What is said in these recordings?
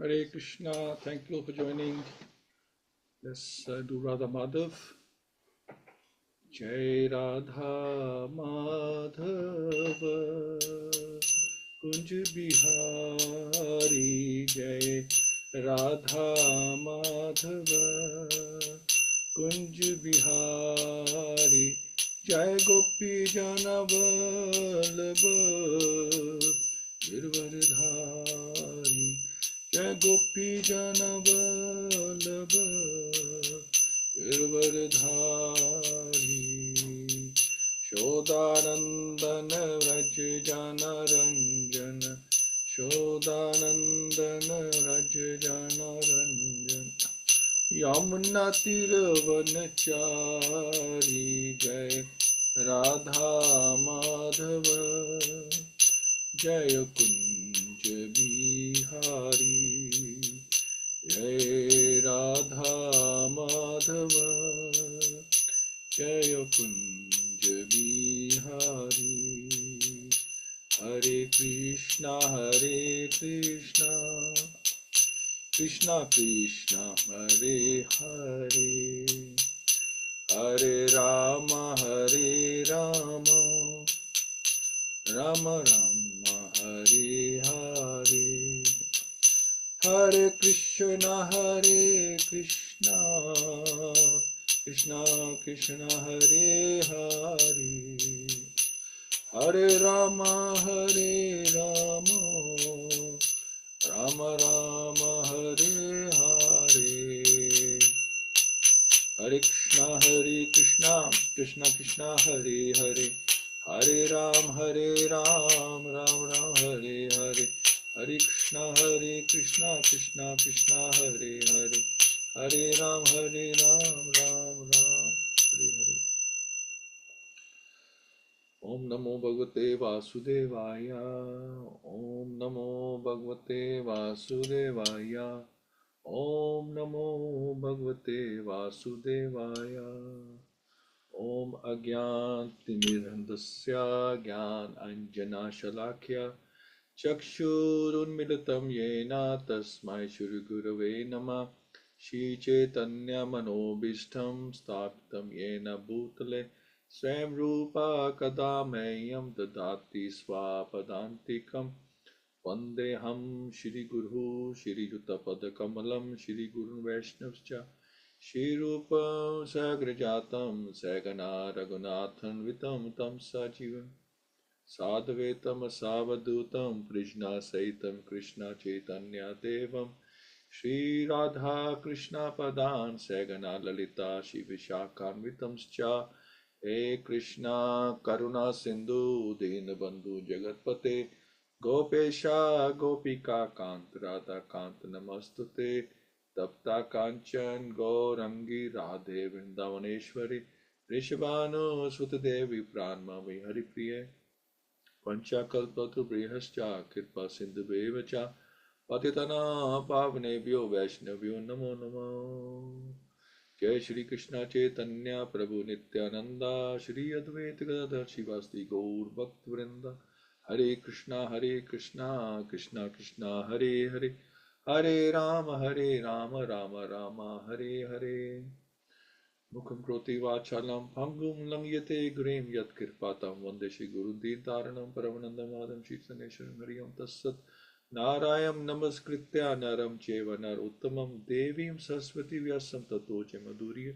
Hare Krishna, thank you for joining. Let's do Radha Madhav. Jai Radha Madhava Kunj Bihari, Jai Radha Madhava Kunj Bihari, Jai Gopi Jana Vallabha Girvardhari, Jai Gopi Jana Vallabha Girvardhari, Shodanandana Vraj Jana Ranjana, Shodanandana Vraj Jana Ranjana, Yamuna Tiravanachari, Jai Radha Madhava, Jaya Kunj Bihari, Jai Radha Madhava, Jaya Kunj Bihari. Hare Krishna, Krishna Krishna, Hare Hare, Hare Rama, Rama Rama, Hare Hare, Hare Krishna, Krishna Krishna, Hare Hare, Hare Rama, Rama Rama, Hare Hare, Hare Krishna, Krishna Krishna, Hare Hare, Hare Ram, Ram Ram, Hare Hare, Hare Krishna, Krishna Krishna, Hare Hare, Hare Ram, Ram Ram, Hare Hare. Om Namo Bhagavate Vasudevaya, Om Namo Bhagavate Vasudevaya, Om Namo Bhagavate Vasudevaya. Om Agyantimirandasya Gyan Anjana Shalakya Chakshurunmilitam Yena Tasmai Shri Gurave Namah. Shri Chaitanya Manobishtam Sthapitam Yena Bhutale Swayam Rupa Kadameyam Dadati Swapadantikam Vandeham Shri Guru Shri Yutapada Kamalam Shri Guru Vaishnavscha Shri Rupa Sagrajatam Sagana Raghunathan Vitam Tam Sajivam Sadhvetam Savadutam Krishna Saitam Krishna Chaitanya Devam Shri Radha Krishna Padan Sagana Lalita Shri Vishakhan Cha He Krishna Karuna Sindhu Dinabandhu Jagatpate Gopesha Gopika Kant Radha Kant Namastute Tapta Kanchan Gaurangi Radhe Vrindavaneshwari Rishabhanu Sutadevi Pranmami Haripriye Panchakalpatu Brihascha Kirpa Sindhu Bevacha Patitana Pavnebhyo Vaishnavyo Namo Namo. Jai Shri Krishna Chaitanya Prabhu Nityananda Shri Advaita Gadadhar Shivasti Gaur Bhaktivedanta. Hare Krishna, Krishna Krishna, Hare Hare, Hare Rama, Rama Rama, Hare Hare. Mukham Kroti Vachalam Pangum Langyate Grim Yat Kirpatam Vande Shri Guru Dintaranam Paramanandamadam Shri Saneshwaram Hariyam Tassat Narayam Namaskritya Naram Cheva Narottamam Devim Saraswati Vyasam Tato Madhurya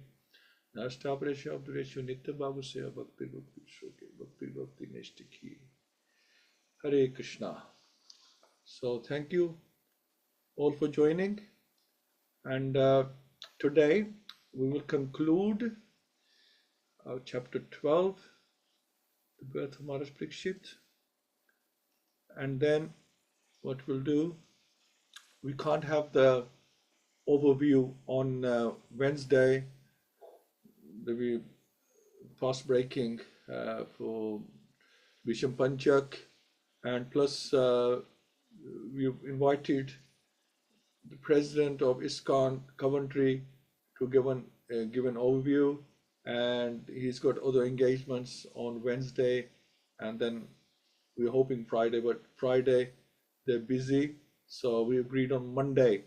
Nashtapresha Abdureshu Nitya Babu Seya Bhakti Shoke Bhakti Neshtiki. Hare Krishna. So thank you all for joining, and today we will conclude chapter 12, the birth of Maharaj Parikshit, and then what we'll do, we can't have the overview on Wednesday, the fast breaking for Visham Panchak, and plus we've invited the president of Iskcon Coventry to give an overview, and he's got other engagements on Wednesday, and then we're hoping Friday, but Friday they're busy, So we agreed on Monday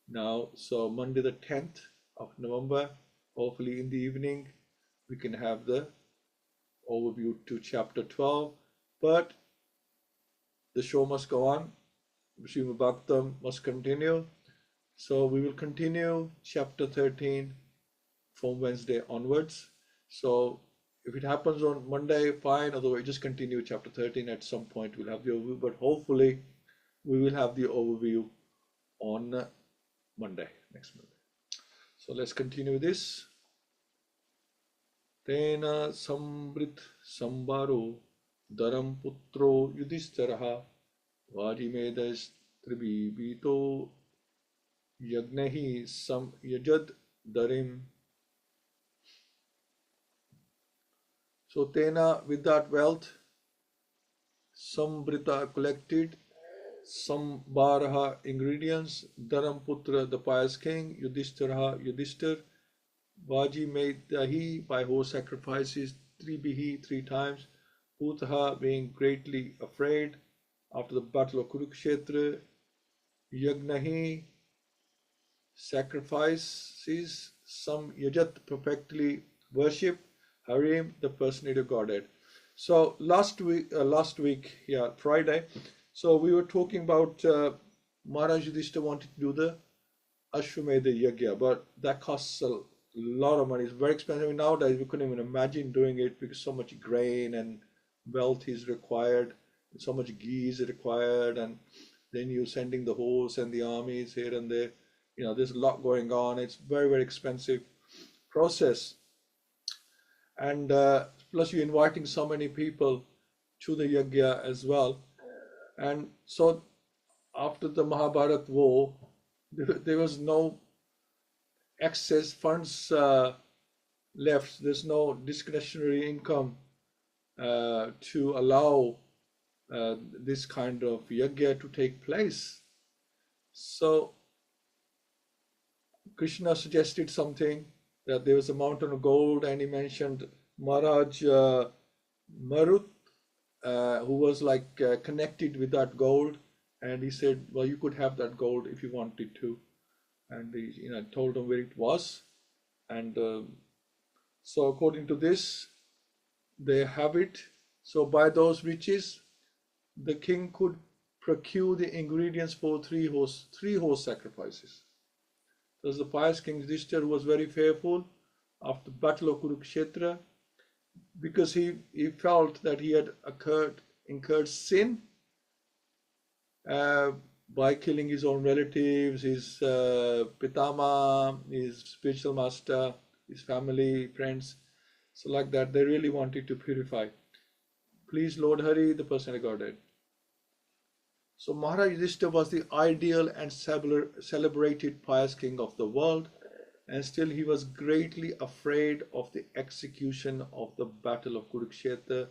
now. So Monday the 10th of November, hopefully in the evening, we can have the overview to chapter 12. But the show must go on. Śrīmad-Bhāgavatam must continue. So we will continue chapter 13 from Wednesday onwards. So if it happens on Monday, fine. Otherwise, just continue chapter 13. At some point, we'll have the overview. But hopefully, we will have the overview on Monday, next Monday. So let's continue this. Tena sambrit sambaro daram putro yudhishtharaha vajimedas tribhito yagnahi sam yajad darim. So Tena, with that wealth, Sambrita collected, Sambaraha ingredients, Dharamputra the pious king, Yudhishthiraha Yudhishthir, Vaji made dahi by horse sacrifices, Tribihi 3 times, Putaha being greatly afraid after the battle of Kurukshetra, Yagnahi sacrifices, some Yajat perfectly worship, Harim, the personality of Godhead. So last week, Friday, so we were talking about Maharaj Yudhishthira wanted to do the Ashwamedha Yagya, but that costs a lot of money. It's very expensive. Nowadays, we couldn't even imagine doing it because so much grain and wealth is required, so much ghee is required, and then you're sending the horse and the armies here and there. You know, there's a lot going on. It's very, very expensive process. And plus you're inviting so many people to the yagya as well. And so after the Mahabharat war, there was no excess funds left. There's no discretionary income to allow this kind of yagya to take place. So Krishna suggested something, that there was a mountain of gold, and he mentioned Maharaj Marut, who was like connected with that gold, and he said, well, you could have that gold if you wanted to, and he told him where it was, and so according to this, they have it. So by those riches, the king could procure the ingredients for three horse sacrifices. There's the pious king Yudhishthira, who was very fearful after the battle of Kurukshetra, because he felt that he had incurred sin by killing his own relatives, his pitama, his spiritual master, his family, friends. So like that, they really wanted to purify. Please, Lord Hari, the personality of Godhead. So Maharaj Yudhishthira was the ideal and celebrated pious king of the world, and still he was greatly afraid of the execution of the battle of Kurukshetra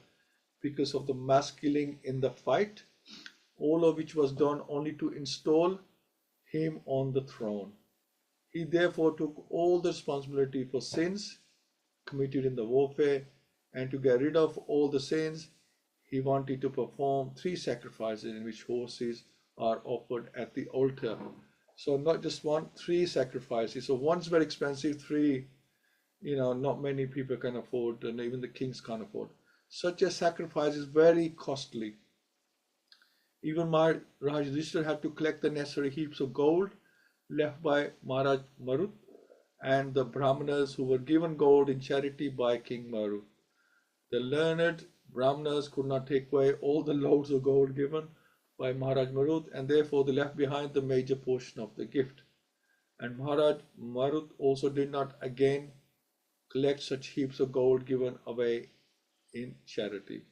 because of the mass killing in the fight, all of which was done only to install him on the throne. He therefore took all the responsibility for sins committed in the warfare, and to get rid of all the sins, he wanted to perform 3 sacrifices in which horses are offered at the altar. So not just 1, 3 sacrifices. So one's very expensive, 3, not many people can afford, and even the kings can't afford. Such a sacrifice is very costly. Even Maharaj Yudhishthira had to collect the necessary heaps of gold left by Maharaj Marut and the Brahmanas who were given gold in charity by King Marut. The learned Brahmanas could not take away all the loads of gold given by Maharaj Marut, and therefore they left behind the major portion of the gift. And Maharaj Marut also did not again collect such heaps of gold given away in charity.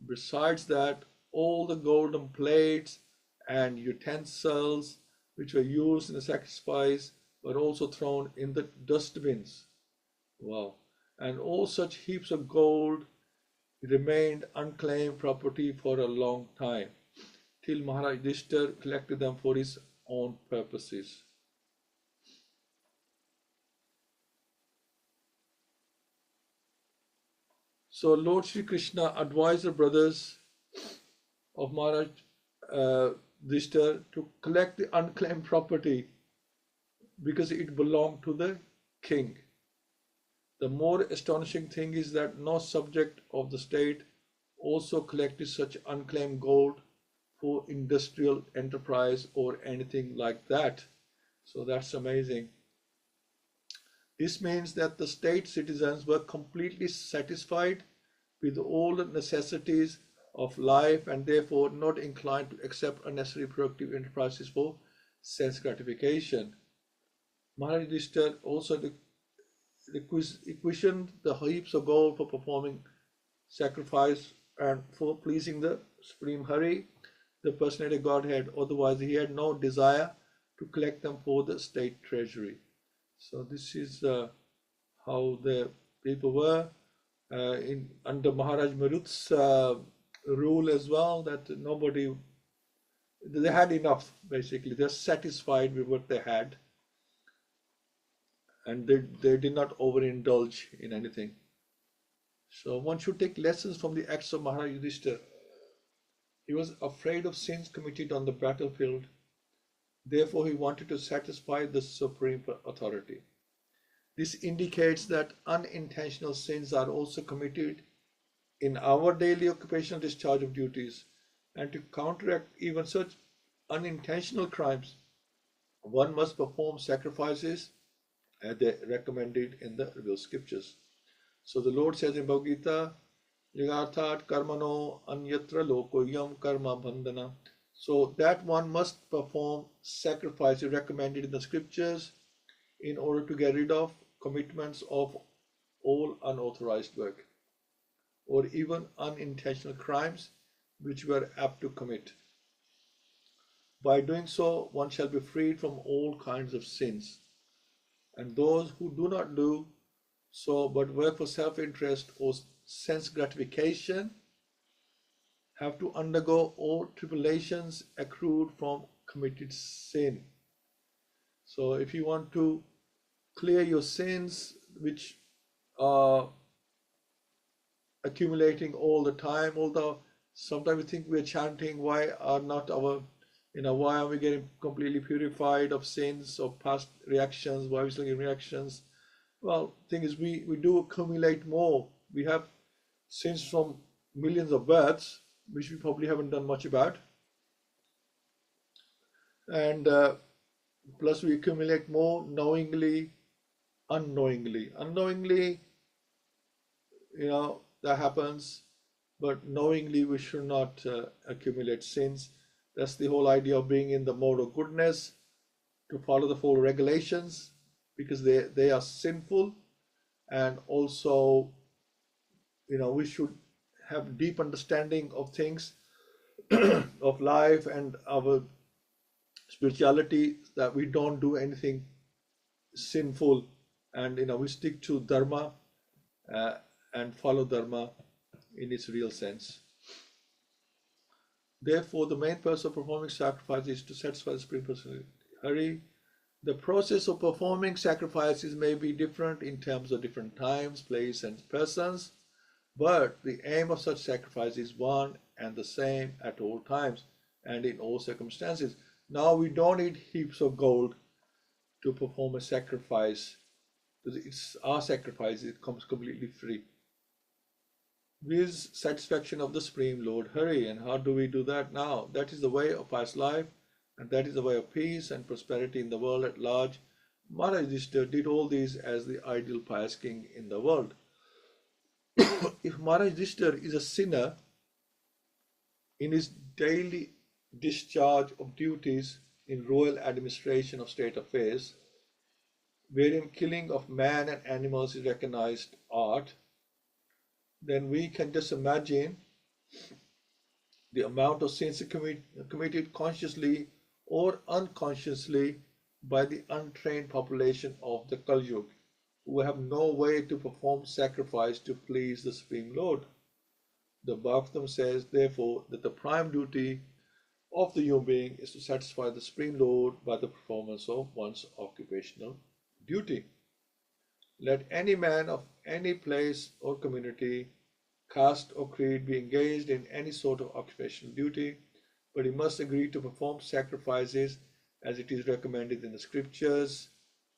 Besides that, all the golden plates and utensils which were used in the sacrifice were also thrown in the dustbins. Wow. And all such heaps of gold remained unclaimed property for a long time, till Maharaj Yudhishthira collected them for his own purposes. So Lord Sri Krishna advised the brothers of Maharaj Yudhishthira to collect the unclaimed property because it belonged to the king. The more astonishing thing is that no subject of the state also collected such unclaimed gold for industrial enterprise or anything like that. So that's amazing. This means that the state citizens were completely satisfied with all the necessities of life and therefore not inclined to accept unnecessary productive enterprises for sense gratification. Maharaj Yudhishthira also requisitioned the heaps of gold for performing sacrifice and for pleasing the Supreme Hari, the personality of Godhead. Otherwise, he had no desire to collect them for the state treasury. So this is how the people were under Maharaj Marut's rule as well. That they had enough. Basically, they're satisfied with what they had, and they did not overindulge in anything. So one should take lessons from the acts of Maharaj Yudhishthira. He was afraid of sins committed on the battlefield. Therefore, he wanted to satisfy the supreme authority. This indicates that unintentional sins are also committed in our daily occupational discharge of duties, and to counteract even such unintentional crimes, one must perform sacrifices as they recommended in the revealed scriptures. So the Lord says in Bhagavad-Gita, Yagathat karmano anyatra lokoyam karma bandhana. So that one must perform sacrifices recommended in the scriptures in order to get rid of commitments of all unauthorized work or even unintentional crimes which we are apt to commit. By doing so, one shall be freed from all kinds of sins. And those who do not do so but work for self-interest or sense gratification have to undergo all tribulations accrued from committed sin. So if you want to clear your sins which are accumulating all the time, although sometimes we think we're chanting, why are we getting completely purified of sins or past reactions, why are we still getting reactions? Well, thing is we do accumulate more. We have sins from millions of births which we probably haven't done much about, and plus we accumulate more knowingly, unknowingly. Unknowingly, that happens, but knowingly we should not accumulate sins. That's the whole idea of being in the mode of goodness, to follow the full regulations, because they are sinful, and also we should have deep understanding of things of life and our spirituality, that we don't do anything sinful, and we stick to dharma and follow dharma in its real sense. Therefore, the main purpose of performing sacrifice is to satisfy the Supreme Personality Hari. The process of performing sacrifices may be different in terms of different times, place, and persons, but the aim of such sacrifice is one and the same at all times and in all circumstances. Now we don't need heaps of gold to perform a sacrifice, because it's our sacrifice, it comes completely free. With satisfaction of the Supreme Lord Hari. And how do we do that now? That is the way of past life, and that is the way of peace and prosperity in the world at large. Maharaj Yudhishthira did all these as the ideal pious king in the world. If Maharaj Yudhishthira is a sinner in his daily discharge of duties in royal administration of state affairs, wherein killing of man and animals is recognized art, then we can just imagine the amount of sins committed consciously or unconsciously by the untrained population of the Kali Yuga, who have no way to perform sacrifice to please the Supreme Lord. The Bhagavatam says, therefore, that the prime duty of the human being is to satisfy the Supreme Lord by the performance of one's occupational duty. Let any man of any place or community, caste or creed be engaged in any sort of occupational duty, but he must agree to perform sacrifices as it is recommended in the scriptures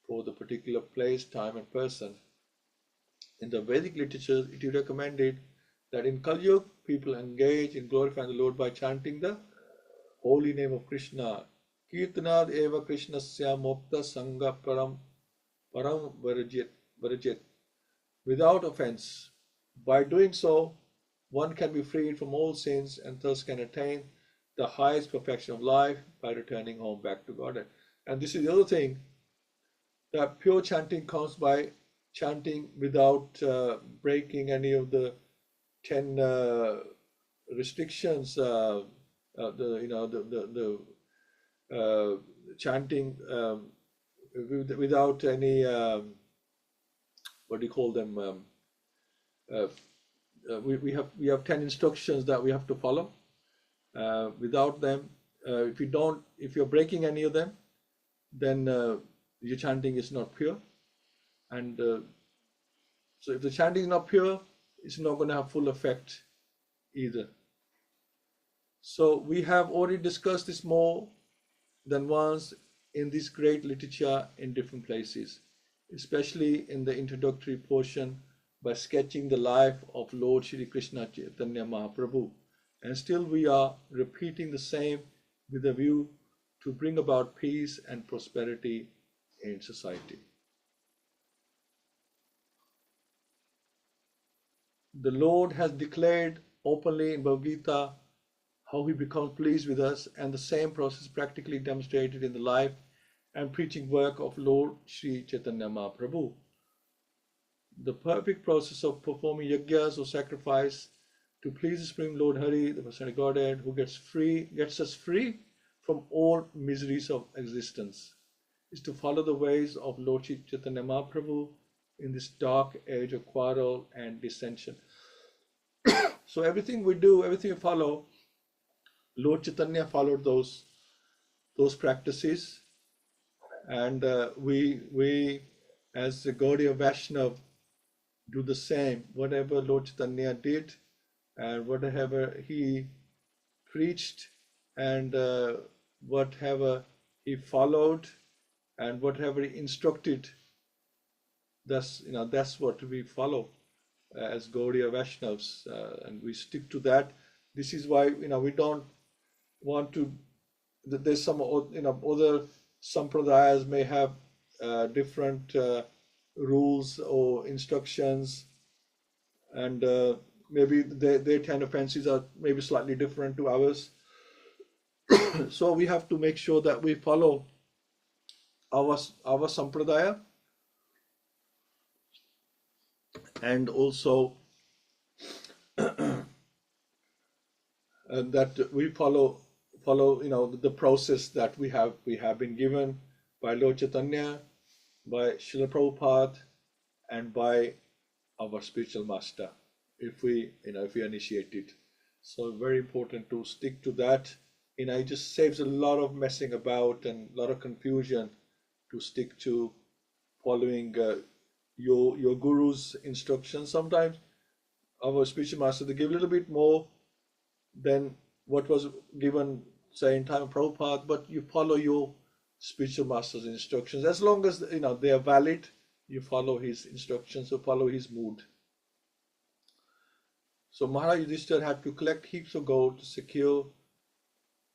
for the particular place, time, and person. In the Vedic literatures, it is recommended that in Kali Yuga, people engage in glorifying the Lord by chanting the holy name of Krishna. Kirtanad eva Krishnasya mokta sangha param varajit, without offense. By doing so, one can be freed from all sins and thus can attain the highest perfection of life by returning home back to Godhead. And this is the other thing, that pure chanting comes by chanting without breaking any of the 10 restrictions. Chanting without any what do you call them? We have 10 instructions that we have to follow. Without them, if you're breaking any of them, then your chanting is not pure. And so if the chanting is not pure, it's not going to have full effect either. So we have already discussed this more than once in this great literature in different places, especially in the introductory portion by sketching the life of Lord Shri Krishna Chaitanya Mahaprabhu. And still we are repeating the same with a view to bring about peace and prosperity in society. The Lord has declared openly in Bhagavad-Gita how he becomes pleased with us, and the same process practically demonstrated in the life and preaching work of Lord Shri Chaitanya Mahaprabhu. The perfect process of performing yajnas or sacrifice to please the Supreme Lord Hari, the Personal Godhead, who gets us free from all miseries of existence, is to follow the ways of Lord Shri Chaitanya Mahaprabhu in this dark age of quarrel and dissension. So everything we do, everything we follow, Lord Chaitanya followed those practices, and we as the Gaudiya Vaishnava do the same. Whatever Lord Chaitanya did and whatever he preached and whatever he followed and whatever he instructed, that's what we follow as Gaudiya Vaishnavas, and we stick to that. This is why we don't want to. There's some other sampradayas may have different rules or instructions, and maybe their 10 offenses are maybe slightly different to ours. So we have to make sure that we follow our sampradaya, and also that we follow the process that we have been given by Lord Chaitanya, by Srila Prabhupada, and by our spiritual master, if we initiate it. So very important to stick to that. It just saves a lot of messing about and a lot of confusion to stick to following your guru's instructions. Sometimes our spiritual master, they give a little bit more than what was given, say, in time of Prabhupada, but you follow your spiritual master's instructions. As long as they are valid, you follow his instructions or follow his mood. So Maharaj Yudhishthira had to collect heaps of gold to secure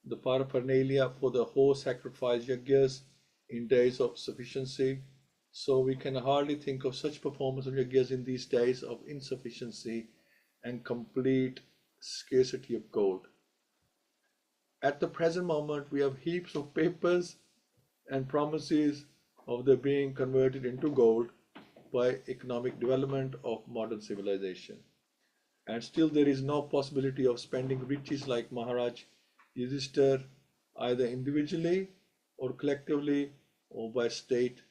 the paraphernalia for the whole sacrifice yajnas in days of sufficiency. So we can hardly think of such performance of yajnas in these days of insufficiency and complete scarcity of gold. At the present moment, we have heaps of papers and promises of their being converted into gold by economic development of modern civilization. And still there is no possibility of spending riches like Maharaj Yudhishthira, either individually or collectively or by state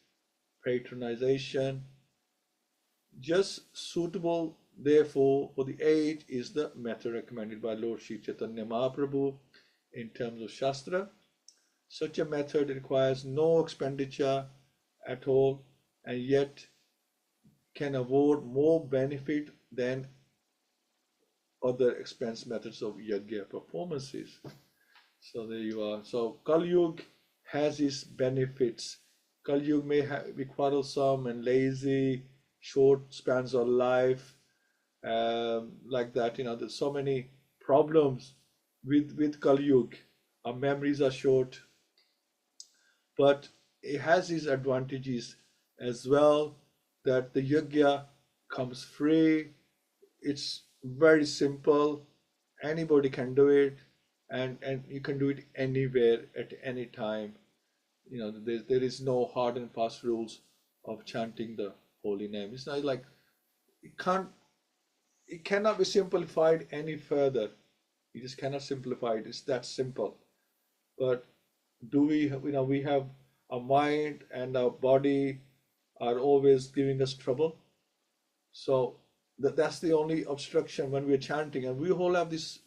patronization. Just suitable, therefore, for the age is the method recommended by Lord Shri Chaitanya Mahaprabhu in terms of Shastra. Such a method requires no expenditure at all and yet can afford more benefit than other expense methods of yajna performances. So there you are. So Kali Yuga has its benefits. Kali Yuga may be quarrelsome and lazy, short spans of life, like that. There's so many problems with Kali Yuga. Our memories are short, but it has its advantages as well. That the yajna comes free. It's very simple. Anybody can do it, and you can do it anywhere at any time. There is no hard and fast rules of chanting the holy name. It's not like it cannot be simplified any further. You just cannot simplify it. It's that simple. But do we have our mind and our body are always giving us trouble. So that's the only obstruction when we're chanting, and we all have this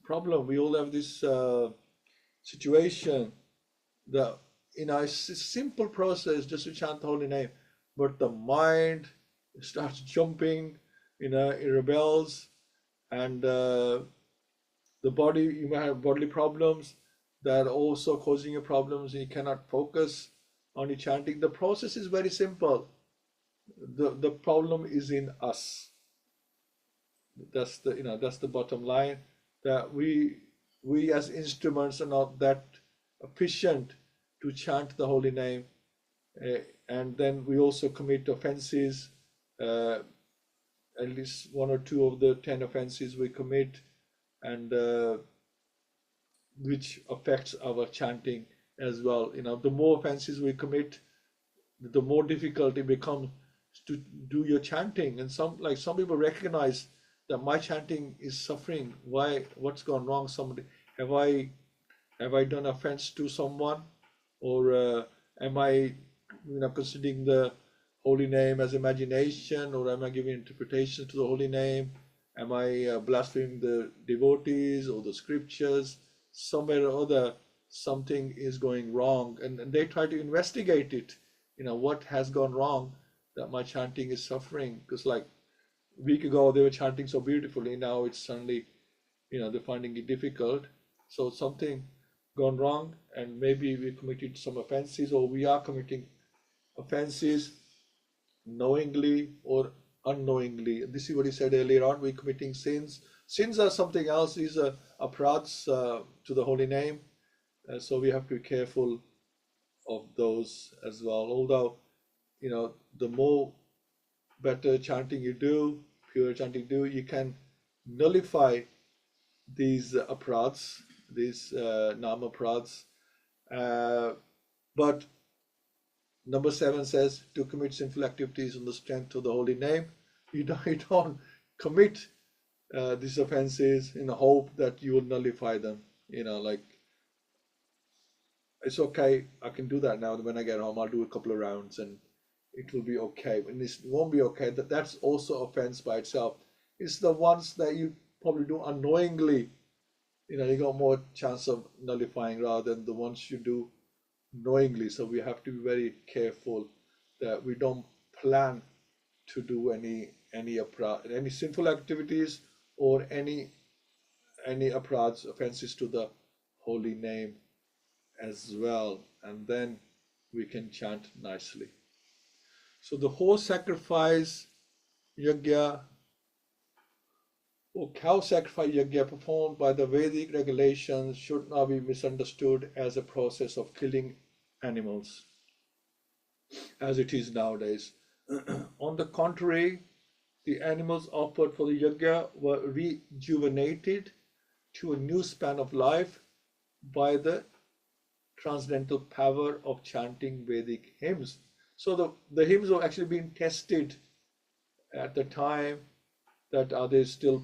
problem. We all have this situation. A simple process just to chant the holy name, but the mind starts jumping, it rebels, and the body, you might have bodily problems that are also causing you problems. You cannot focus on your chanting. The process is very simple. The problem is in us. That's the bottom line. That we as instruments are not that efficient to chant the holy name, and then we also commit offenses. At least one or two of the 10 offenses we commit, and which affects our chanting as well. The more offenses we commit, the more difficult it becomes to do your chanting. And some people recognize that my chanting is suffering. What's gone wrong? Have I done offense to someone, or am I considering the holy name as imagination, or am I giving interpretation to the holy name? Am I blaspheming the devotees or the scriptures? Somewhere or other, something is going wrong, and they try to investigate it. What has gone wrong that my chanting is suffering? Because like a week ago they were chanting so beautifully, now it's suddenly, they're finding it difficult. So something gone wrong, and maybe we committed some offenses, or we are committing offenses knowingly or unknowingly. This is what he said earlier on. We're committing sins. Sins are something else. These are aparadhs to the holy name. So we have to be careful of those as well. Although, the more better chanting you do, pure chanting you do, you can nullify these aparadhs, these nama aparadhs. But number 7 says to commit sinful activities on the strength of the holy name. You don't commit these offenses in the hope that you will nullify them. Like, it's okay, I can do that now. When I get home, I'll do a couple of rounds and it will be okay. And it won't be okay. That's also offense by itself. It's the ones that you probably do unknowingly. You got more chance of nullifying rather than the ones you do knowingly. So we have to be very careful that we don't plan to do any sinful activities or any aparadhs, offenses to the holy name as well, and then we can chant nicely. So the whole sacrifice yajna or cow sacrifice yajna performed by the Vedic regulations should not be misunderstood as a process of killing animals, as it is nowadays. On the contrary, the animals offered for the yajna were rejuvenated to a new span of life by the transcendental power of chanting Vedic hymns. So the hymns were actually being tested at the time. That are we still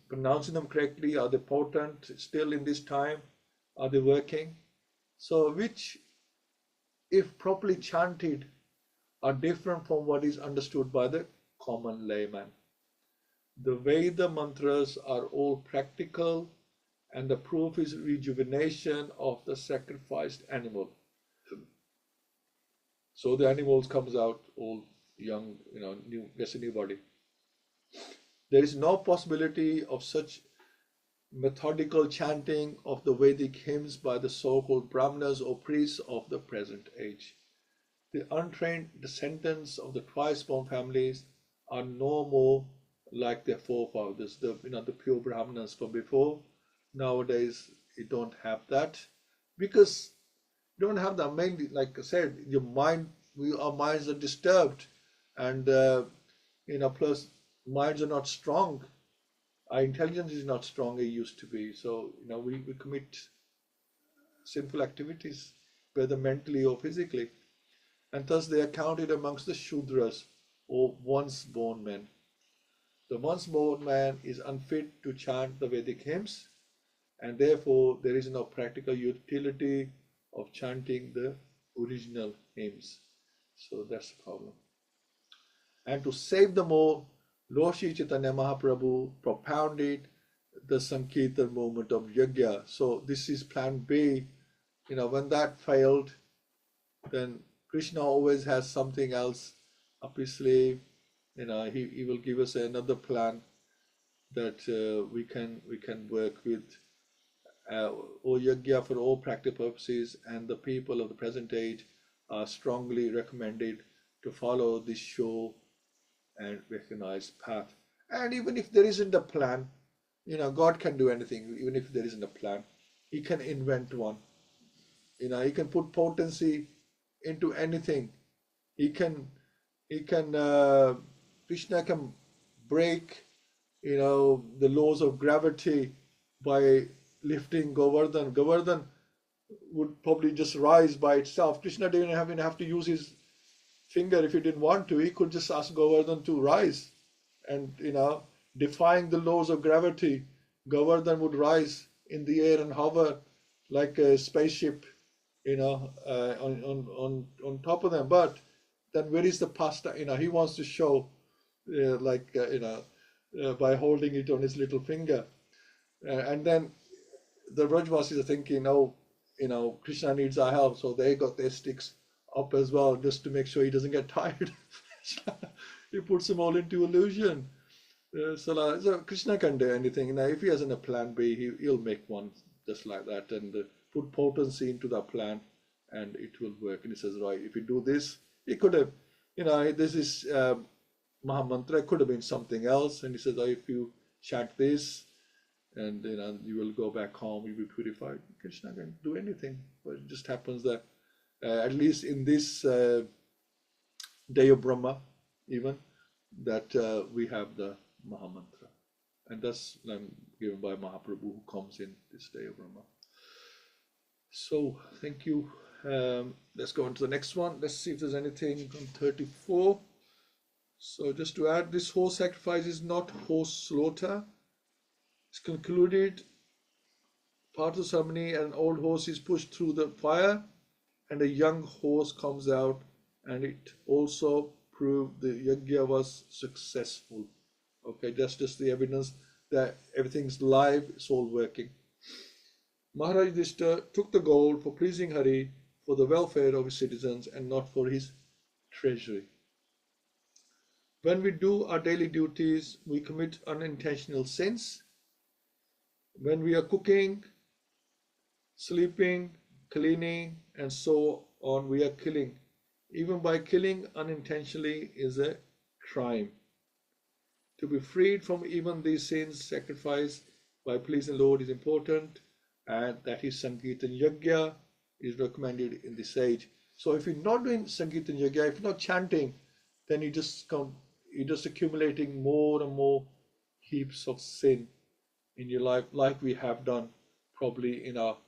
pronouncing them correctly? Are they potent still in this time? Are they working? So which, if properly chanted, are different from what is understood by the common layman. The Veda mantras are all practical, and the proof is rejuvenation of the sacrificed animal. So the animals comes out all young, gets a new body. There is no possibility of such methodical chanting of the Vedic hymns by the so-called Brahmanas or priests of the present age. The untrained descendants of the twice-born families are no more like their forefathers, the pure Brahmanas from before. Nowadays, you don't have that because you don't have that. Mainly, like I said, our minds are disturbed, and plus minds are not strong. Our intelligence is not strong as it used to be. So we commit sinful activities, whether mentally or physically, and thus they are counted amongst the Shudras or once-born men. The once-born man is unfit to chant the Vedic hymns, and therefore there is no practical utility of chanting the original hymns. So that's the problem. And to save them all, Lord Sri Chaitanya Mahaprabhu propounded the Sankirtan movement of Yajna. So this is plan B. When that failed, then Krishna always has something else up his sleeve. He will give us another plan that we can work with. O Yajna for all practical purposes, and the people of the present age are strongly recommended to follow this sure and recognized path. And even if there isn't a plan, God can do anything. Even if there isn't a plan, He can invent one. He can put potency into anything. Krishna can break, the laws of gravity by lifting Govardhan. Govardhan would probably just rise by itself. Krishna didn't even have to use his finger if he didn't want to. He could just ask Govardhan to rise, and defying the laws of gravity, Govardhan would rise in the air and hover like a spaceship, on top of them. But then where is the pasta? He wants to show, by holding it on his little finger, and then the Brajvasis are thinking, Krishna needs our help, so they got their sticks up as well, just to make sure he doesn't get tired. He puts them all into illusion. So Krishna can do anything. If he hasn't a plan B, he'll make one just like that and put potency into that plan, and it will work. And he says, right, if you do this, he could have, this is Mahamantra, it could have been something else. And he says, if you chant this, and you will go back home, you'll be purified. Krishna can do anything, but it just happens that at least in this day of Brahma, even that we have the Mahamantra, and that's given by Mahaprabhu, who comes in this day of Brahma. So thank you. Let's go on to the next one. Let's see if there's anything on 34. So just to add, this horse sacrifice is not horse slaughter. It's concluded part of the ceremony, and an old horse is pushed through the fire, and a young horse comes out, and it also proved the yajna was successful. Okay, that's just the evidence that everything's live, it's all working. Maharaj Yudhishthira took the gold for pleasing Hari, for the welfare of his citizens, and not for his treasury. When we do our daily duties, we commit unintentional sins. When we are cooking, sleeping, cleaning, and so on, we are killing. Even by killing unintentionally is a crime. To be freed from even these sins, sacrifice by pleasing the Lord is important, and that is Sankirtan Yajna is recommended in this age. So if you're not doing Sankirtan Yajna, if you're not chanting, then you're just accumulating more and more heaps of sin in your life, like we have done probably in our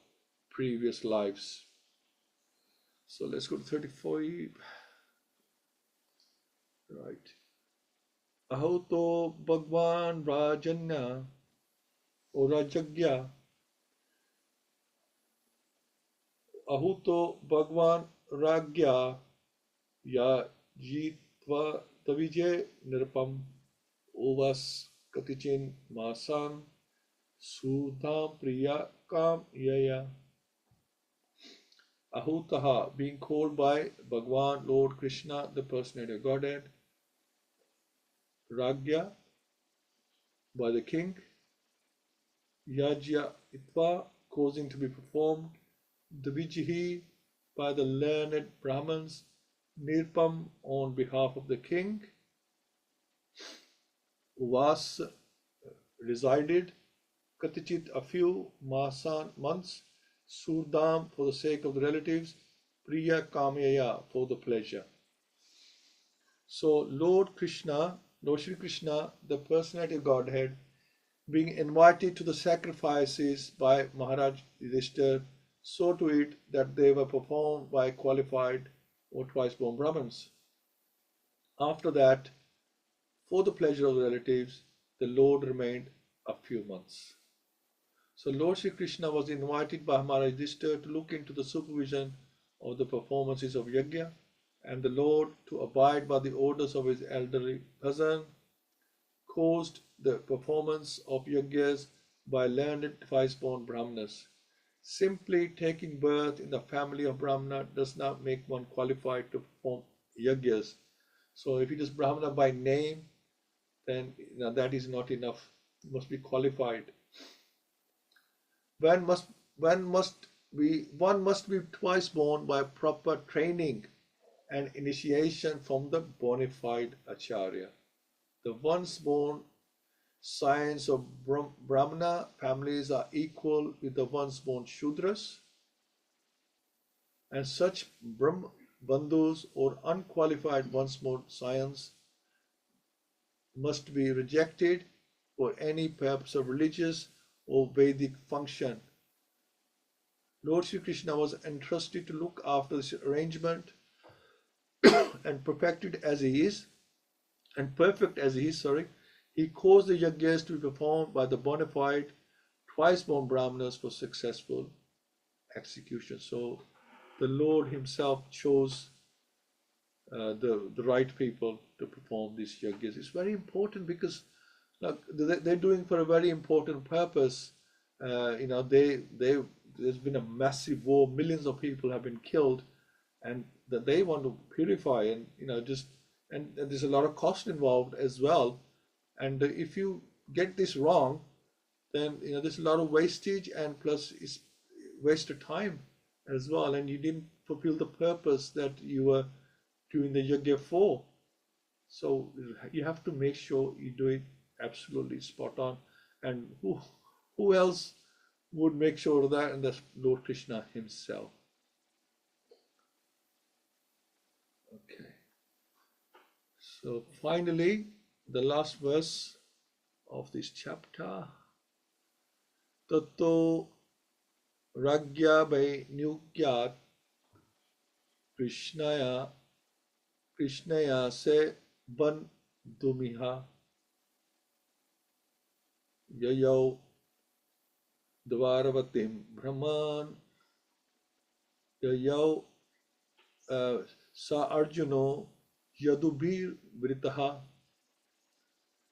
previous lives. So let's go to 35. Right. Ahoto Bhagwan Rajanya or Rajagya. Ahuto Bhagwan Ragya Ya Jitva Tavije Nirpam Ovas Katichin Masan Sudham Priya Kam Yaya. Ahutaha, being called by Bhagwan, Lord Krishna, the personality of Godhead. Ragya, by the king. yajya itva, causing to be performed, dvijihi, by the learned Brahmins, nirpam, on behalf of the king, uvas, resided, katichit, a few, months, surdam, for the sake of the relatives, priya kamyaya, for the pleasure. So Lord Krishna, Lord Shri Krishna, the personality of Godhead, being invited to the sacrifices by Maharaj Yudhishthira, saw to it that they were performed by qualified or twice-born Brahmins. After that, for the pleasure of the relatives, the Lord remained a few months. So Lord Shri Krishna was invited by Maharaj Yudhishthira to look into the supervision of the performances of yajna, and the Lord, to abide by the orders of his elderly cousin, caused the performance of yajnas by learned twice-born Brahmanas. Simply taking birth in the family of Brahmana does not make one qualified to perform yajnas. So if it is Brahmana by name, then that is not enough. You must be qualified. One must be twice born by proper training and initiation from the bona fide Acharya. The once born science of Brahmana families are equal with the once born Shudras, and such Bandhus or unqualified once born science must be rejected for any purpose of religious or Vedic function. Lord Sri Krishna was entrusted to look after this arrangement and perfect as he is, he caused the yajnas to be performed by the bona fide twice-born Brahmanas for successful execution. So the Lord himself chose the right people to perform these yajnas. It's very important because they're doing for a very important purpose. There's been a massive war, millions of people have been killed, and that they want to purify, and and there's a lot of cost involved as well. And if you get this wrong, then there's a lot of wastage, and plus it's waste of time as well, and you didn't fulfill the purpose that you were doing the yajna for. So you have to make sure you do it absolutely spot on. And who else would make sure of that? And that's Lord Krishna himself. Okay. So finally, the last verse of this chapter. Tato ragya by nyukyat Krishnaya se ban dumiha yayau dvaravatim brahman yayau sa arjuno yadubir vritaha.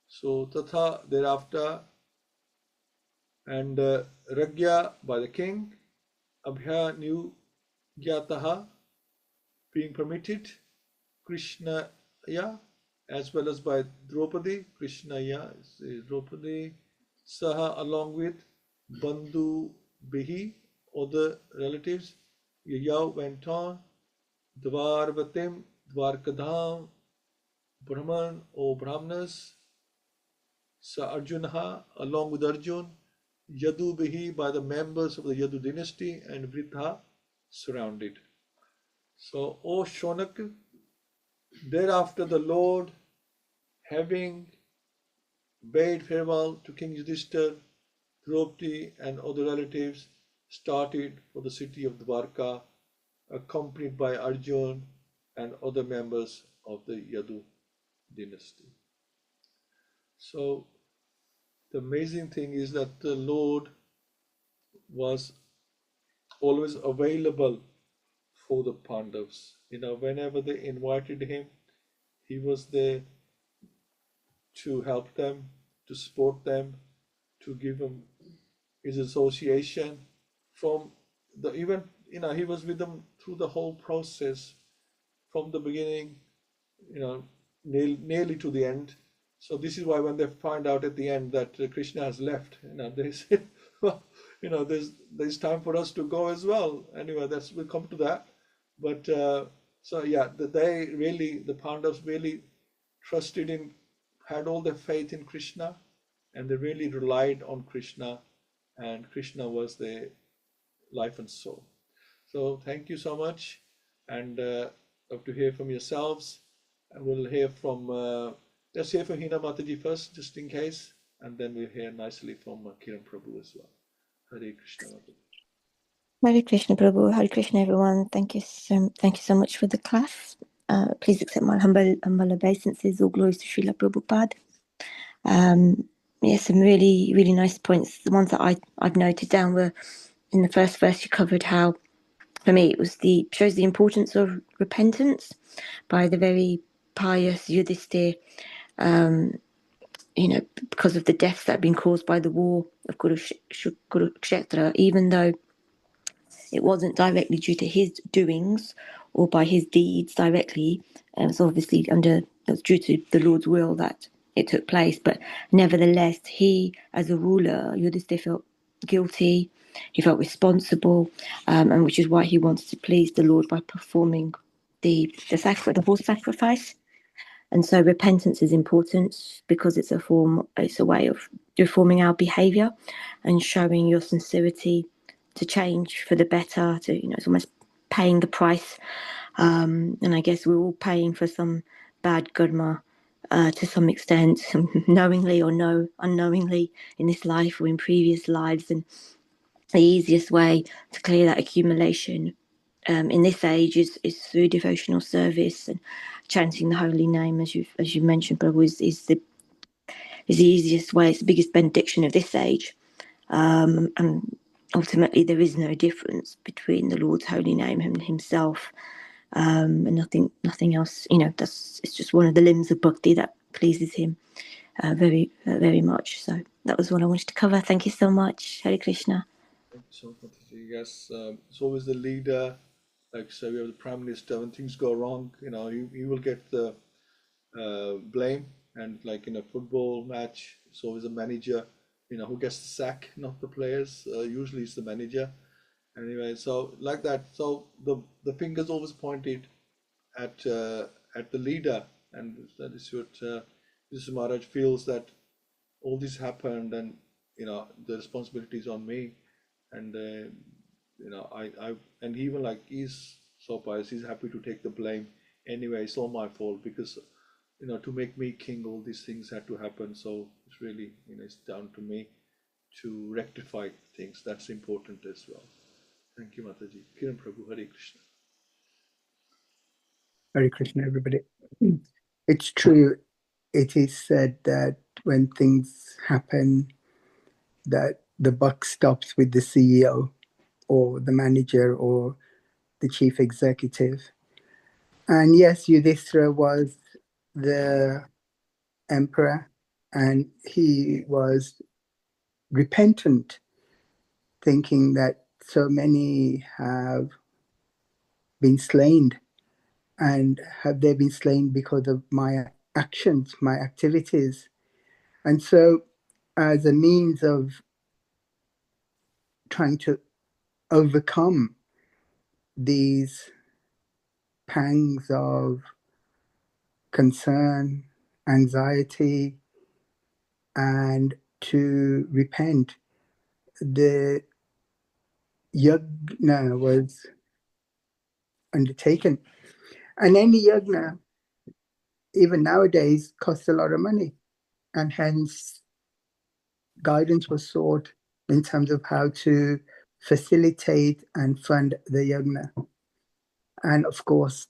So tatha, thereafter, and ragya, by the king, abhya nyugyataha, being permitted, Krishnaya, as well as by Draupadi, Krishnaya is Draupadi, saha, along with bandhu bihi, other relatives, Yayav went on, Dvarvatim, Dvarkadham, Brahman or Brahmanas, Sa Arjunaha, along with Arjun, Yadu Bihi, by the members of the Yadu dynasty, and Vritha, surrounded. So, O Shonak, thereafter the Lord, having bade farewell to King Yudhishthira, Draupadi, and other relatives, started for the city of Dwarka, accompanied by Arjun and other members of the Yadu dynasty. So the amazing thing is that the Lord was always available for the Pandavas. Whenever they invited him, he was there to help them, to support them, to give them his association from the even he was with them through the whole process, from the beginning, nearly to the end. So this is why when they find out at the end that Krishna has left, they say, well, there's time for us to go as well. Anyway, we'll come to that. But so yeah, the Pandavas really trusted in, had all their faith in Krishna, and they really relied on Krishna, and Krishna was their life and soul. So thank you so much, and love to hear from yourselves. And we'll hear from, let's hear from Hina Mataji first, just in case, and then we'll hear nicely from Kiran Prabhu as well. Hare Krishna Mataji. Hare Krishna Prabhu, Hare Krishna everyone. Thank you so much for the class. Please accept my humble obeisances. All glories to Srila Prabhupada. Some really, really nice points. The ones that I've noted down were in the first verse. You covered how, for me, it shows the importance of repentance by the very pious Yudhisthira, because of the deaths that have been caused by the war of Kurukshetra, even though it wasn't directly due to his doings or by his deeds directly. It was obviously it was due to the Lord's will that it took place. But nevertheless, he, as a ruler, Yudhisthira, felt guilty. He felt responsible, and which is why he wanted to please the Lord by performing the horse sacrifice. And so repentance is important because it's a way of reforming our behaviour and showing your sincerity to change for the better. It's almost paying the price. And I guess we're all paying for some bad karma to some extent, knowingly or unknowingly in this life or in previous lives. And the easiest way to clear that accumulation in this age is through devotional service and chanting the holy name, as you mentioned, Prabhu, is the easiest way. It's the biggest benediction of this age, and ultimately there is no difference between the Lord's holy name and Himself, and nothing else. It's just one of the limbs of bhakti that pleases Him very, very much. So that was what I wanted to cover. Thank you so much. Hare Krishna. Thank you so much. Yes, it's always the leader. Like say we have the prime minister. When things go wrong, he will get the blame. And like in a football match, it's always a manager. Who gets the sack, not the players. Usually it's the manager. Anyway, so like that. So the finger's always pointed at the leader, and that is what this Maharaj feels that all this happened, and the responsibility is on me. And and even like he's so pious, he's happy to take the blame anyway. It's all my fault because to make me king, all these things had to happen. So it's really it's down to me to rectify things. That's important as well. Thank you, Mataji. Kiran Prabhu, Hare Krishna. Hare Krishna, everybody. It's true. It is said that when things happen, that the buck stops with the CEO or the manager or the chief executive. And yes, Yudhishthira was the emperor, and he was repentant, thinking that so many have been slain, and have they been slain because of my actions, my activities. And so as a means of trying to overcome these pangs of concern, anxiety, and to repent, the yajna was undertaken. And any yajna, even nowadays, costs a lot of money. And hence, guidance was sought in terms of how to facilitate and fund the yajna. And of course,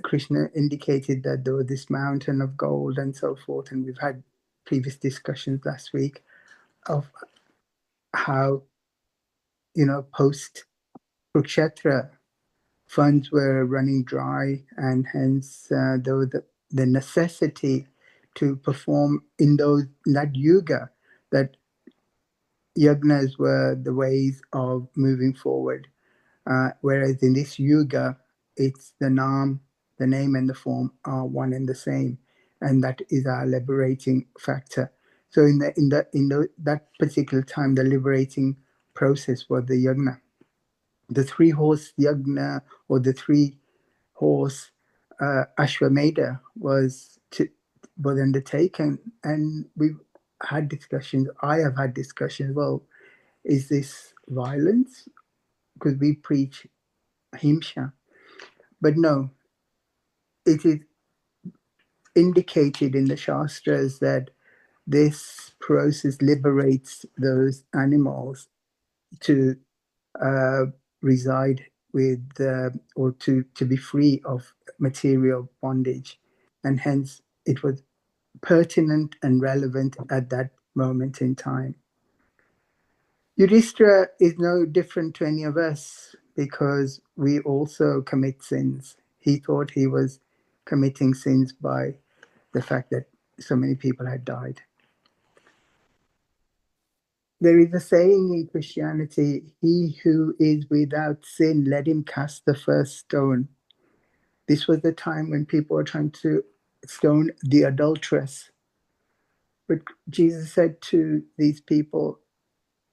Krishna indicated that there was this mountain of gold and so forth. And we've had previous discussions last week of how, post Kurukshetra, funds were running dry, and hence there was the necessity to perform in that yuga, that yagnas were the ways of moving forward. Whereas in this yuga, it's the name and the form are one and the same, and that is our liberating factor. So in that particular time, the liberating process was the yagna. The 3-horse yagna, or the 3-horse Ashwamedha was undertaken, and we had discussions. I have had discussions. Well, is this violence? Because we preach ahimsa, but no, it is indicated in the Shastras that this process liberates those animals to reside with, or to be free of material bondage. And hence it was pertinent and relevant at that moment in time. Yudhishthira is no different to any of us because we also commit sins. He thought he was committing sins by the fact that so many people had died. There is a saying in Christianity, he who is without sin, let him cast the first stone. This was the time when people were trying to stone the adulteress. But Jesus said to these people,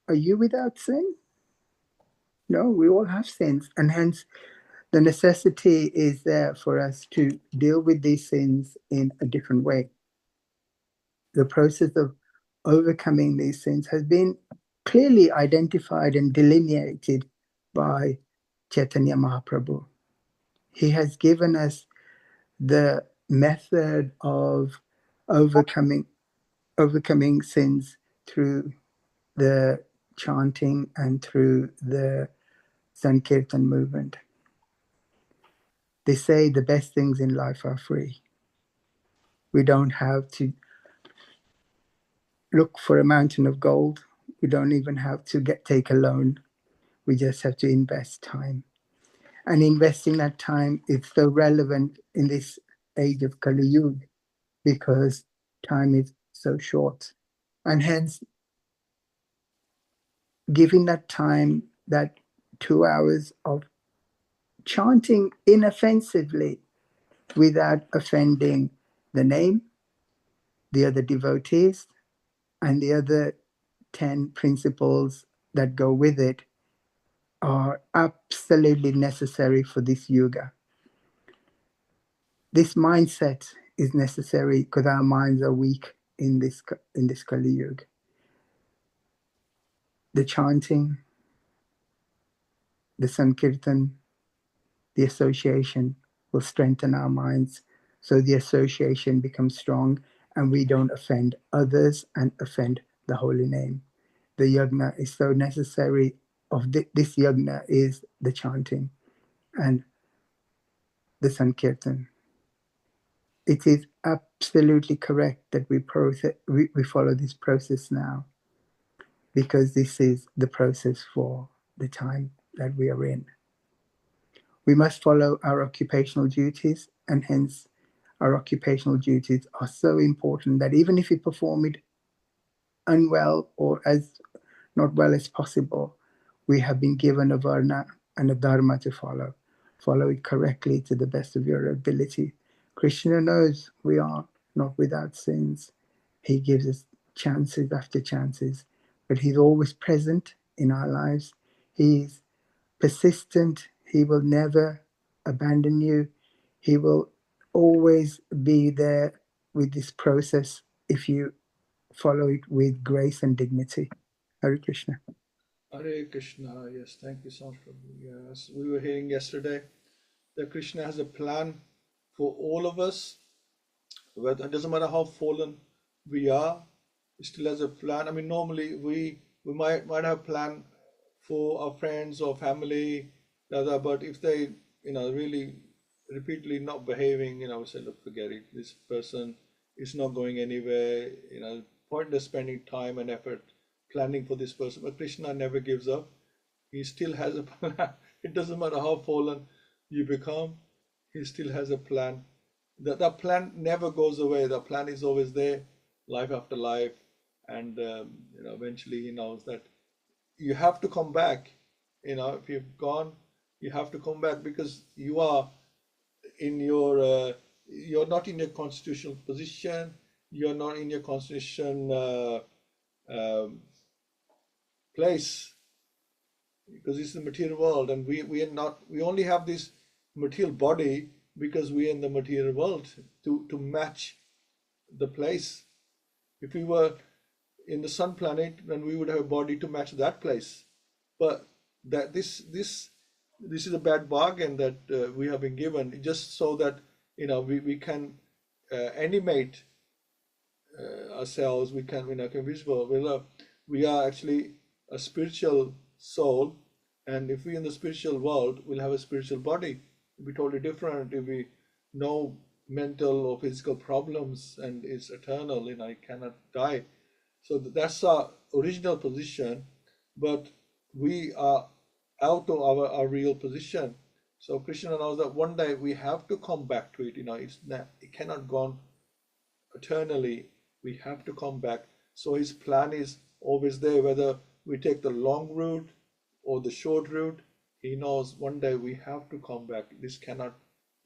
are you without sin? No, we all have sins. And hence the necessity is there for us to deal with these sins in a different way. The process of overcoming these sins has been clearly identified and delineated by Chaitanya Mahaprabhu. He has given us the method of overcoming sins through the chanting and through the Sankirtan movement. They say the best things in life are free. We don't have to look for a mountain of gold. We don't even have to take a loan. We just have to invest time. And investing that time is so relevant in this age of Kali Yuga because time is so short. And hence, giving that time, that 2 hours of chanting inoffensively without offending the name, the other devotees, and the other 10 principles that go with it are absolutely necessary for this yuga. This mindset is necessary because our minds are weak in this Kali Yuga. The chanting, the Sankirtan, the association will strengthen our minds so the association becomes strong and we don't offend others and offend the holy name. The yagna is so necessary. This yagna is the chanting and the Sankirtan. It is absolutely correct that we follow this process now because this is the process for the time that we are in. We must follow our occupational duties, and hence our occupational duties are so important that even if we perform it unwell or as not well as possible, we have been given a varna and a dharma to follow. Follow it correctly to the best of your ability. Krishna knows we are not without sins. He gives us chances after chances, but he's always present in our lives. He's persistent. He will never abandon you. He will always be there with this process if you follow it with grace and dignity. Hare Krishna. Hare Krishna. Yes, thank you so much, Prabhu. Yes, we were hearing yesterday that Krishna has a plan for all of us. Whether it doesn't matter how fallen we are, he still has a plan. I mean, normally we might have a plan for our friends or family, but if they, really repeatedly not behaving, we say, look, forget it. This person is not going anywhere. Pointless spending time and effort planning for this person. But Krishna never gives up. He still has a plan. It doesn't matter how fallen you become. He still has a plan. That plan never goes away. The plan is always there, life after life, and eventually he knows that you have to come back. If you've gone, you have to come back because you are in your. You're not in your constitutional position. You're not in your constitution place because it's the material world, and we are not. We only have this material body because we are in the material world to match the place. If we were in the sun planet, then we would have a body to match that place. But that this is a bad bargain that we have been given, just so that we can animate ourselves. We can visible. We are actually a spiritual soul, and if we in the spiritual world, we'll have a spiritual body. It'll be totally different if we know mental or physical problems and is eternal. It cannot die. So that's our original position, but we are out of our real position. So Krishna knows that one day we have to come back to it. It cannot go on eternally. We have to come back. So his plan is always there, whether we take the long route or the short route. He knows one day we have to come back. This cannot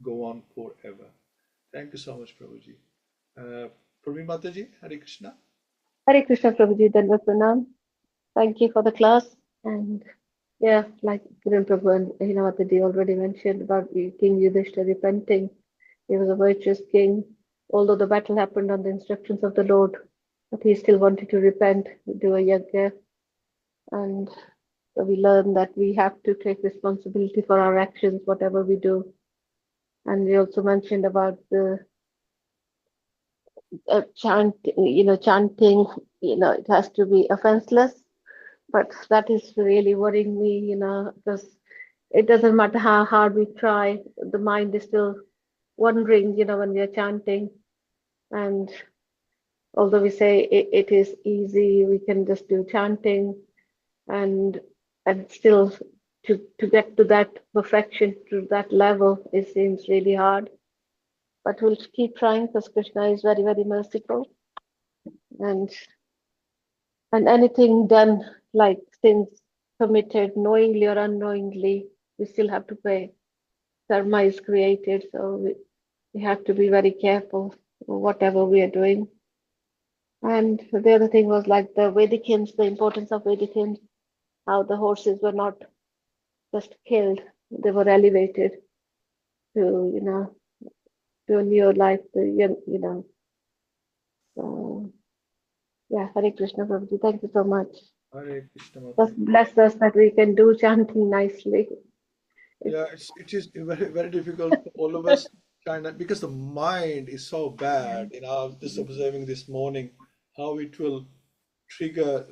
go on forever. Thank you so much, Prabhuji. Prabhu Mataji, Hare Krishna. Hare Krishna, Prabhuji, Dandavat Pranam. Thank you for the class. And yeah, like Kiran Prabhu and Hinavataji already mentioned about King Yudhishthira repenting. He was a virtuous king, although the battle happened on the instructions of the Lord, but he still wanted to repent, do a yajna. And so we learn that we have to take responsibility for our actions, whatever we do. And we also mentioned about the chanting, it has to be offenseless. But that is really worrying me, because it doesn't matter how hard we try, the mind is still wandering, when we are chanting. And although we say it is easy, we can just do chanting, and still to get to that perfection, to that level, it seems really hard. But we'll keep trying, because Krishna is very, very merciful. And anything done, like sins committed knowingly or unknowingly, we still have to pay. Karma is created, so we have to be very careful whatever we are doing. And the other thing was like the Vedic hymns, the importance of Vedic hymns, how the horses were not just killed, they were elevated to, to a new life, So, yeah, Hare Krishna, Prabhuji, thank you so much. Hare Krishna. Just bless us that we can do chanting nicely. Yeah, it is very, very difficult for all of us, China, because the mind is so bad. I was just observing this morning how it will trigger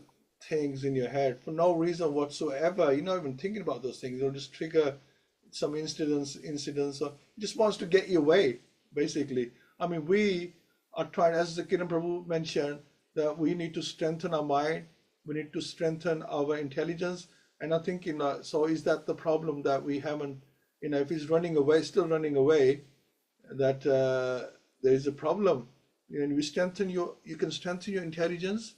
things in your head for no reason whatsoever. You're not even thinking about those things. It'll just trigger some incidents, or it just wants to get you away, basically. I mean, we are trying, as the Kiran Prabhu mentioned, that we need to strengthen our mind, we need to strengthen our intelligence. And I think, so is that the problem, that we haven't, if he's running away, still running away, that there is a problem. You can strengthen your intelligence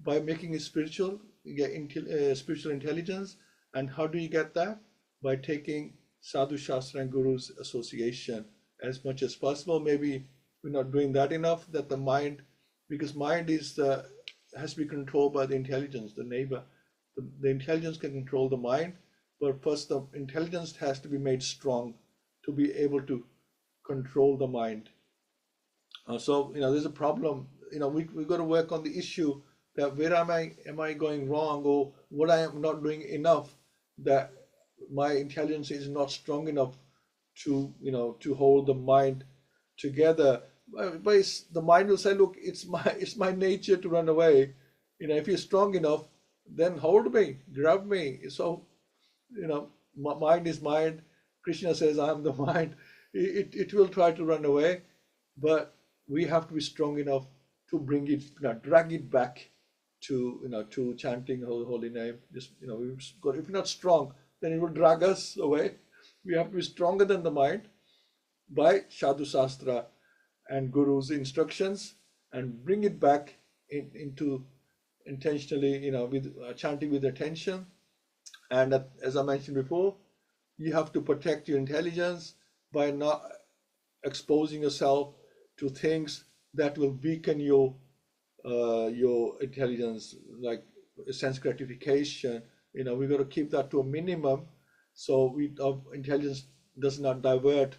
by making it spiritual. You get spiritual intelligence. And how do you get that? By taking Sadhu Shastra and Guru's association as much as possible. Maybe we're not doing that enough, that the mind, because mind has to be controlled by the intelligence, the neighbor. The intelligence can control the mind, but first the intelligence has to be made strong to be able to control the mind. So there's a problem. We got to work on the issue that where am I going wrong, or what I am not doing enough, that my intelligence is not strong enough to hold the mind together. But the mind will say, look, it's my nature to run away. If you're strong enough, then hold me, grab me. So mind is mind. Krishna says, I am the mind. It will try to run away, but we have to be strong enough to bring it, drag it back to chanting holy name. Just if you're not strong, then it will drag us away. We have to be stronger than the mind by Sadhu Shastra and Guru's instructions, and bring it back into intentionally, with chanting with attention. And as I mentioned before, you have to protect your intelligence by not exposing yourself to things that will weaken your intelligence, like sense gratification, we got to keep that to a minimum, so our intelligence does not divert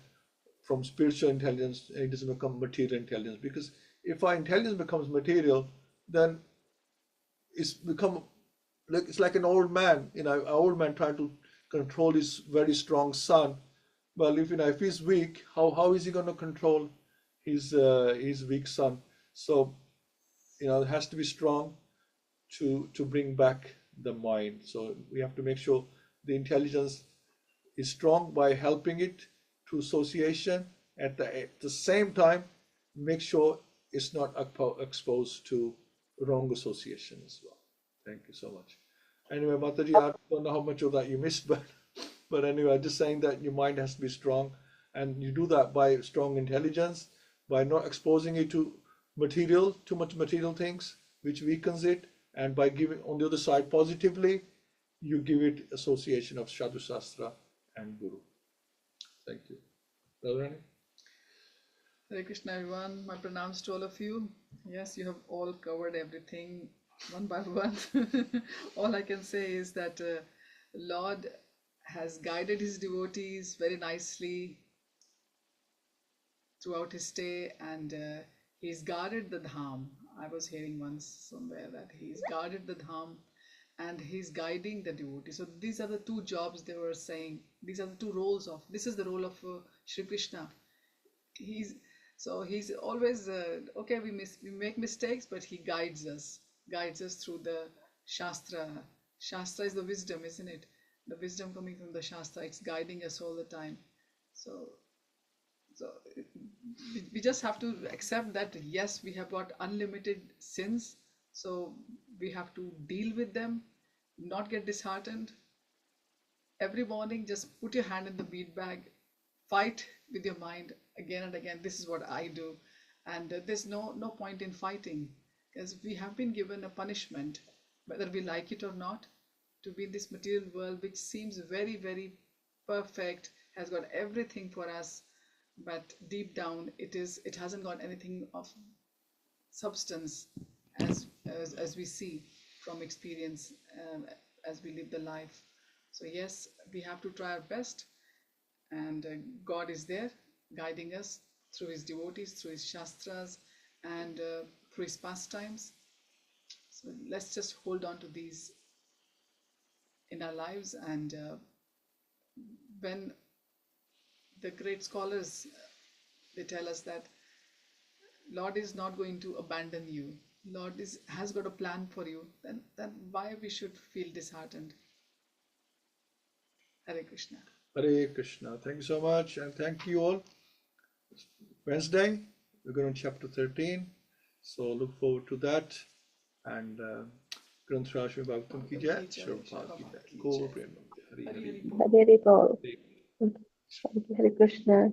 from spiritual intelligence and it doesn't become material intelligence. Because if our intelligence becomes material, then it's like an old man, an old man trying to control his very strong son. Well, if he's weak, how is he going to control his weak son? So it has to be strong to bring back the mind. So we have to make sure the intelligence is strong by helping it to association. At the same time, make sure it's not exposed to wrong association as well. Thank you so much. Anyway, Mataji, I don't know how much of that you missed, but anyway, just saying that your mind has to be strong, and you do that by strong intelligence, by not exposing it to too much material things, which weakens it, and by giving on the other side positively, you give it association of Sadhu Shastra and Guru. Thank you. Brother Rani? Hare Krishna, everyone. My pranams to all of you. Yes, you have all covered everything one by one. All I can say is that Lord has guided his devotees very nicely throughout his stay, and he's guarded the dham. I was hearing once somewhere that he's guarded the dham and he's guiding the devotees. So these are the two jobs they were saying. These are the two roles of. This is the role of Sri Krishna. He's always okay. We make mistakes, but he guides us through the Shastra. Shastra is the wisdom, isn't it? The wisdom coming from the Shastra. It's guiding us all the time. So we just have to accept that, yes, we have got unlimited sins, so we have to deal with them, not get disheartened. Every morning, just put your hand in the bead bag, fight with your mind again and again. This is what I do, and there's no point in fighting, because we have been given a punishment, whether we like it or not, to be in this material world, which seems very, very perfect, has got everything for us, but deep down it hasn't got anything of substance, as we see from experience, as we live the life. So yes, we have to try our best, and God is there guiding us through his devotees, through his shastras, and through his pastimes. So let's just hold on to these in our lives, and when the great scholars, they tell us that Lord is not going to abandon you. Lord has got a plan for you. Then why we should feel disheartened? Hare Krishna. Hare Krishna. Thank you so much, and thank you all. Wednesday, we're going to chapter 13. So look forward to that. And Granth Śrīmad-Bhāgavatam ki jai, Srila Prabhupada ki jai. Go, Hare Hare. Hare Hare Paul. Hare Krishna.